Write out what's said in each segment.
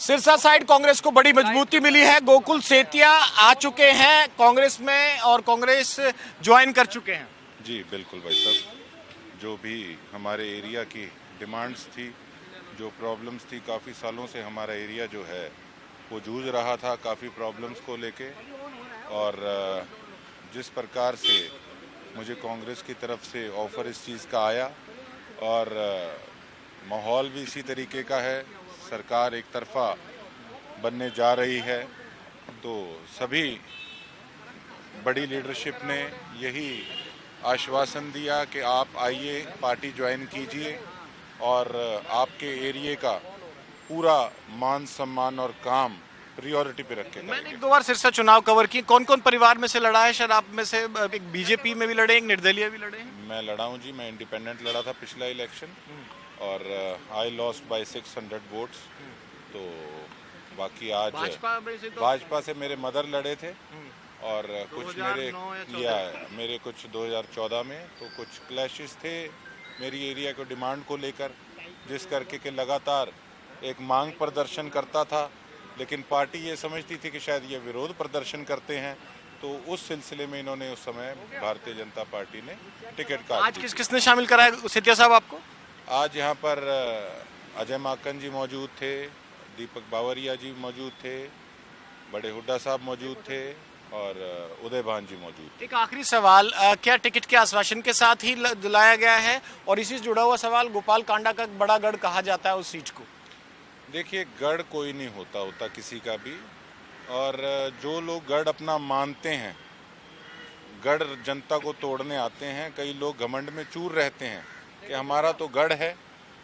Sirsa side Congress को बड़ी मजबूती मिली है। गोकुल सेतिया आ चुके हैं कांग्रेस में और कांग्रेस ज्वाइन कर चुके हैं। जी बिल्कुल भाई साहब, जो भी हमारे एरिया की डिमांड्स थी, जो प्रॉब्लम्स थी, काफ़ी सालों से हमारा एरिया जो है वो जूझ रहा था काफ़ी प्रॉब्लम्स को लेके। और जिस प्रकार से मुझे कांग्रेस की तरफ से ऑफ़र इस चीज़ का आया और माहौल भी इसी तरीके का है, सरकार एक तरफा बनने जा रही है, तो सभी बड़ी लीडरशिप ने यही आश्वासन दिया कि आप आइए, पार्टी ज्वाइन कीजिए और आपके एरिया का पूरा मान सम्मान और काम प्रायोरिटी पे रख के मैंने करेंगे। 1-2 बार सिरसा चुनाव कवर की। कौन कौन परिवार में से लड़ा है? शायद आप में से एक बीजेपी में भी लड़े, एक निर्दलीय भी लड़े हैं। मैं लड़ा हूँ जी, मैं इंडिपेंडेंट लड़ा था पिछला इलेक्शन और आई लॉस्ट बाय 600 वोट्स। तो बाकी आज भाजपा से मेरे मदर लड़े थे और कुछ मेरे कुछ 2014 में तो कुछ क्लैशेस थे मेरी एरिया को डिमांड को लेकर, जिस करके कि लगातार एक मांग प्रदर्शन करता था, लेकिन पार्टी ये समझती थी कि शायद ये विरोध प्रदर्शन करते हैं, तो उस सिलसिले में इन्होंने उस समय भारतीय जनता पार्टी ने टिकट काट आज किसने शामिल कराया सेतिया साहब आपको? आज यहाँ पर अजय माकन जी मौजूद थे, दीपक बावरिया जी मौजूद थे, बड़े हुड्डा साहब मौजूद थे और उदय भान जी मौजूद थे। एक आखिरी सवाल, क्या टिकट के आश्वासन के साथ ही दिलाया गया है? और इसी से जुड़ा हुआ सवाल, गोपाल कांडा का बड़ा गढ़ कहा जाता है उस सीट को। देखिए, गढ़ कोई नहीं होता किसी का भी, और जो लोग गढ़ अपना मानते हैं, गढ़ जनता को तोड़ने आते हैं। कई लोग घमंड में चूर रहते हैं कि हमारा तो गढ़ है,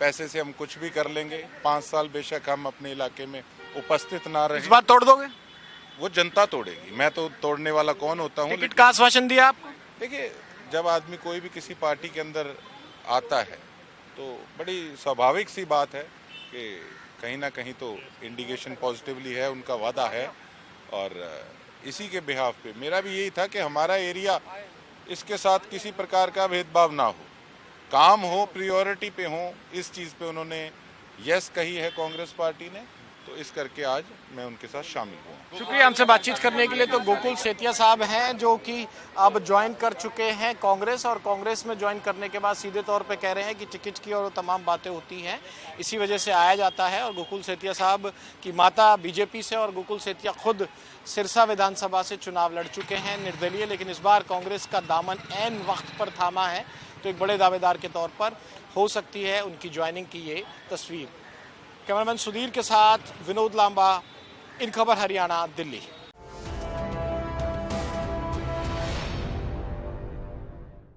पैसे से हम कुछ भी कर लेंगे, 5 साल बेशक हम अपने इलाके में उपस्थित ना रहे। इस बार तोड़ दोगे? वो जनता तोड़ेगी, मैं तो तोड़ने वाला कौन होता हूँ। टिकट का आश्वासन दिया आपको? देखिए, जब आदमी कोई भी किसी पार्टी के अंदर आता है तो बड़ी स्वाभाविक सी बात है कि कहीं ना कहीं तो इंडिकेशन पॉजिटिवली है, उनका वादा है। और इसी के बिहाफ पे मेरा भी यही था कि हमारा एरिया इसके साथ किसी प्रकार का भेदभाव ना हो, काम हो, प्रायोरिटी पे हो, इस चीज़ पे उन्होंने यस कही है कांग्रेस पार्टी ने, तो इस करके आज मैं उनके साथ शामिल हुआ। शुक्रिया हमसे बातचीत करने के लिए। तो गोकुल सेतिया साहब हैं जो कि अब ज्वाइन कर चुके हैं कांग्रेस, और कांग्रेस में ज्वाइन करने के बाद सीधे तौर पे कह रहे हैं कि टिकट की और तमाम बातें होती हैं, इसी वजह से आया जाता है। और गोकुल सेतिया साहब की माता बीजेपी से और गोकुल सेतिया खुद सिरसा विधानसभा से चुनाव लड़ चुके हैं निर्दलीय, लेकिन इस बार कांग्रेस का दामन ऐन वक्त पर थामा है, तो एक बड़े दावेदार के तौर पर हो सकती है उनकी ज्वाइनिंग की ये तस्वीर। कैमरामैन सुधीर के साथ विनोद लांबा, इन खबर हरियाणा, दिल्ली।